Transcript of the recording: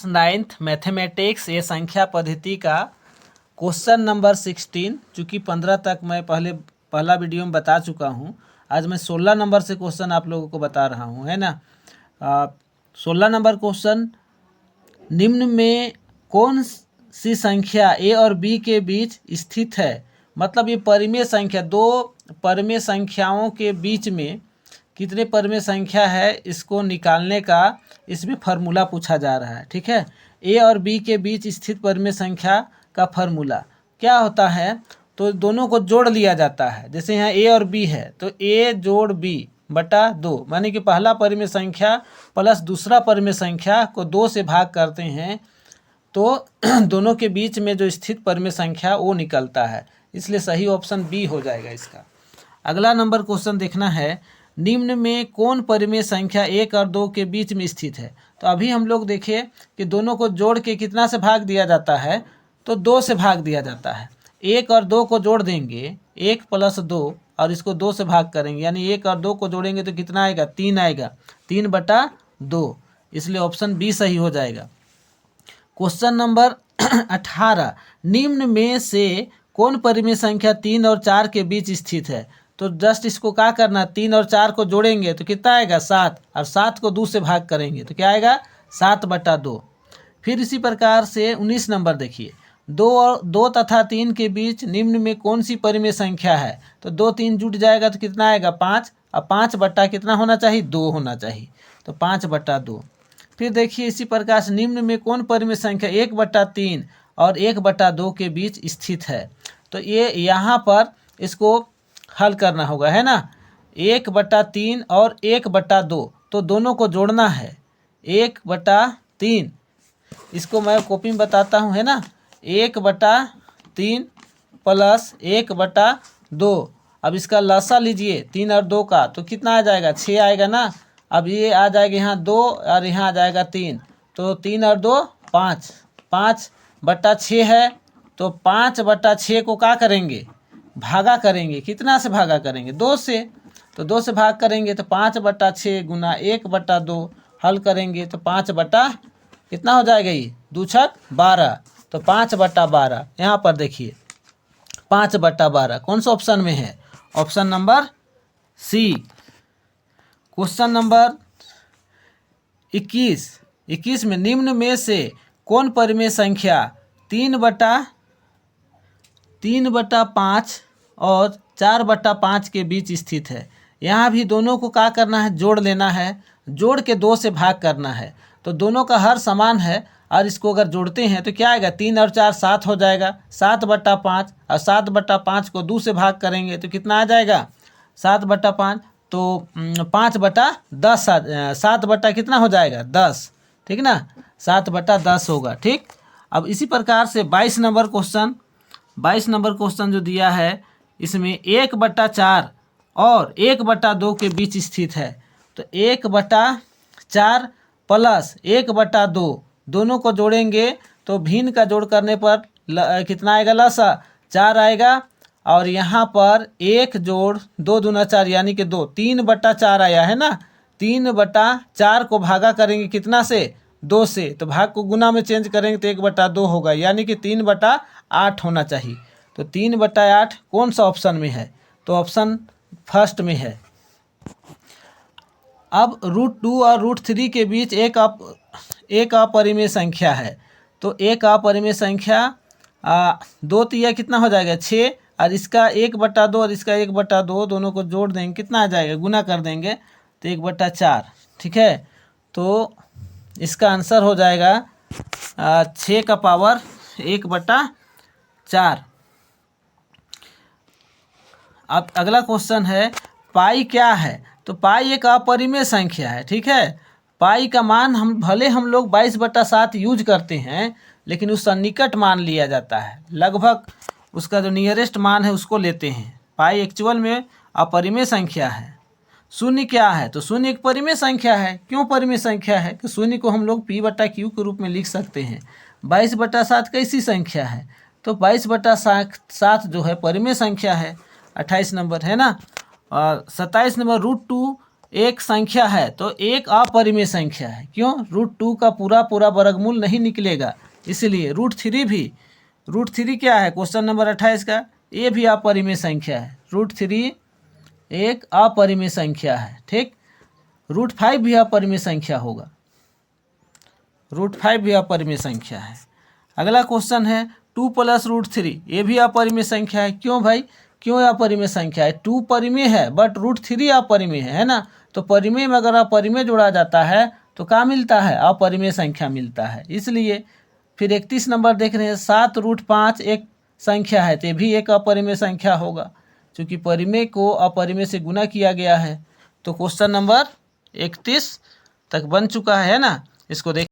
Ninth mathematics ये संख्या पद्धति का क्वेश्चन नंबर 16, चूँकि 15 तक मैं पहला वीडियो में बता चुका हूँ। आज मैं 16 नंबर से क्वेश्चन आप लोगों को बता रहा हूँ, है ना। 16 नंबर क्वेश्चन, निम्न में कौन सी संख्या ए और बी के बीच स्थित है। मतलब ये परिमेय संख्या, दो परिमेय संख्याओं के बीच में कितने परिमेय संख्या है इसको निकालने का इसमें फार्मूला पूछा जा रहा है। ठीक है, ए और बी के बीच स्थित परिमेय संख्या का फार्मूला क्या होता है, तो दोनों को जोड़ लिया जाता है। जैसे यहाँ ए और बी है तो ए जोड़ बी बटा 2, माने कि पहला परिमेय संख्या प्लस दूसरा परिमेय संख्या को 2 से भाग करते हैं तो दोनों के बीच में जो स्थित परिमेय संख्या वो निकलता है, इसलिए सही ऑप्शन बी हो जाएगा इसका। अगला नंबर क्वेश्चन देखना है, निम्न में कौन परिमेय संख्या 1 और 2 के बीच में स्थित है। तो अभी हम लोग देखें कि दोनों को जोड़ के कितना से भाग दिया जाता है, तो 2 से भाग दिया जाता है। 1 और 2 को जोड़ देंगे, 1 प्लस 2 और इसको 2 से भाग करेंगे, यानी 1 और 2 को जोड़ेंगे तो कितना आएगा, 3 आएगा, 3 बटा 2, इसलिए ऑप्शन बी सही हो जाएगा। क्वेश्चन नंबर 18, निम्न में से कौन परिमेय संख्या 3 और 4 के बीच स्थित है। तो जस्ट इसको क्या करना, 3 और 4 को जोड़ेंगे तो कितना आएगा, 7, और 7 को 2 से भाग करेंगे तो क्या आएगा, 7 बटा 2। फिर इसी प्रकार से 19 नंबर देखिए, 2 तथा 3 के बीच निम्न में कौन सी परिमेय संख्या है। तो 2 3 जुट जाएगा तो कितना आएगा, 5, और 5 बटा कितना होना चाहिए, 2 होना चाहिए, तो 5 बटा 2। फिर देखिए इसी प्रकार से निम्न में कौन परिमेय संख्या 1 बटा 3 और 1 बटा 2 के बीच स्थित है। तो ये यहाँ पर इसको हल करना होगा, है ना। 1 बटा 3 और 1 बटा 2, तो दोनों को जोड़ना है। 1 बटा 3, इसको मैं कॉपी में बताता हूँ, है ना। 1 बटा 3 प्लस 1 बटा 2, अब इसका लसा लीजिए 3 और 2 का, तो कितना आ जाएगा, 6 आएगा ना। अब ये आ जाएगा यहाँ 2 और यहाँ आ जाएगा 3, तो 3 और 2 5, 5 बटा 6 है, तो 5 बटा 6 को क्या करेंगे, भागा करेंगे, कितना से भागा करेंगे, 2 से, तो 2 से भाग करेंगे तो 5 बटा 6 गुना 1 बटा 2, हल करेंगे तो 5 बटा कितना हो जाएगा, ये 2 छक 12, तो 5 बटा 12। यहाँ पर देखिए 5 बटा 12 कौन सा ऑप्शन में है, option number C. Question number 21 में निम्न में से कौन परिमेय संख्या 3 बटा 5 और 4 बटा 5 के बीच स्थित है। यहाँ भी दोनों को क्या करना है, जोड़ लेना है, जोड़ के 2 से भाग करना है। तो दोनों का हर समान है और इसको अगर जोड़ते हैं तो क्या आएगा, 3 और 4 7 हो जाएगा, 7 बटा 5, और 7 बटा 5 को 2 से भाग करेंगे तो कितना आ जाएगा, 7 बटा 5, तो 5 बटा 10, 7 बटा कितना हो जाएगा, 10, ठीक ना, 7 बटा 10 होगा। ठीक, अब इसी प्रकार से 22 नंबर क्वेश्चन जो दिया है, इसमें 1 बटा 4 और 1 बटा 2 के बीच स्थित है। तो 1 बटा 4 प्लस 1 बटा 2, दोनों को जोड़ेंगे तो भिन्न का जोड़ करने पर कितना आएगा, लसा 4 आएगा, और यहाँ पर 1 जोड़ 2 दूना 4 यानी कि 2, 3 बटा 4 आया है ना। 3 बटा 4 को भागा करेंगे कितना से, 2 से, तो भाग को गुना में चेंज करेंगे तो 1 बटा 2 होगा, यानी कि 3 बटा 8 होना चाहिए। तो 3 बटा 8 कौन सा ऑप्शन में है, तो ऑप्शन फर्स्ट में है। अब √2 और √3 के बीच एक अपरिमेय संख्या है। तो एक अपरिमेय संख्या 2 तिया कितना हो जाएगा, 6, और इसका 1 बटा 2 और इसका 1 बटा 2, दोनों को जोड़ देंगे, कितना आ जाएगा, गुना कर देंगे तो 1 बटा 4। ठीक है, तो इसका आंसर हो जाएगा 6 का पावर 1 बटा 4। अब अगला क्वेश्चन है, पाई क्या है। तो पाई एक अपरिमेय संख्या है। ठीक है, पाई का मान हम लोग 22/7 यूज करते हैं, लेकिन उसका निकट मान लिया जाता है, लगभग उसका जो नियरेस्ट मान है उसको लेते हैं। पाई एक्चुअल में अपरिमेय संख्या है। शून्य क्या है, तो शून्य एक परिमेय संख्या है। क्यों परिमेय संख्या है, कि शून्य को हम लोग p/q के रूप में लिख सकते हैं। 22/7 कैसी संख्या है, तो 22/7 जो है परिमेय संख्या है। 28 नंबर है ना। और 27 नंबर √2 एक संख्या है तो एक अपरिमेय संख्या है। क्यों? √2 का पूरा पूरा वर्गमूल नहीं निकलेगा, इसलिए √3 भी, √3 क्या है क्वेश्चन नंबर 28 का, ये भी अपरिमेय संख्या है। √3 एक अपरिमेय संख्या है, ठीक। √5 भी अपरिमेय संख्या होगा, √5 भी अपरिमेय संख्या है। अगला क्वेश्चन है 2 + √3, ये भी अपरिमेय संख्या है। क्यों भाई, क्यों अपरिमेय संख्या है? 2 परिमेय है बट √3 अपरिमेय है ना। तो परिमेय में अगर अपरिमेय जोड़ा जाता है तो क्या मिलता है? अपरिमेय संख्या मिलता है। इसलिए फिर 31 नंबर देख रहे हैं, 7√5 एक संख्या है तो भी एक अपरिमेय संख्या होगा, क्योंकि परिमेय को अपरिमेय से गुना किया गया है। तो क्वेश्चन नंबर 31 तक बन चुका है ना। इसको देख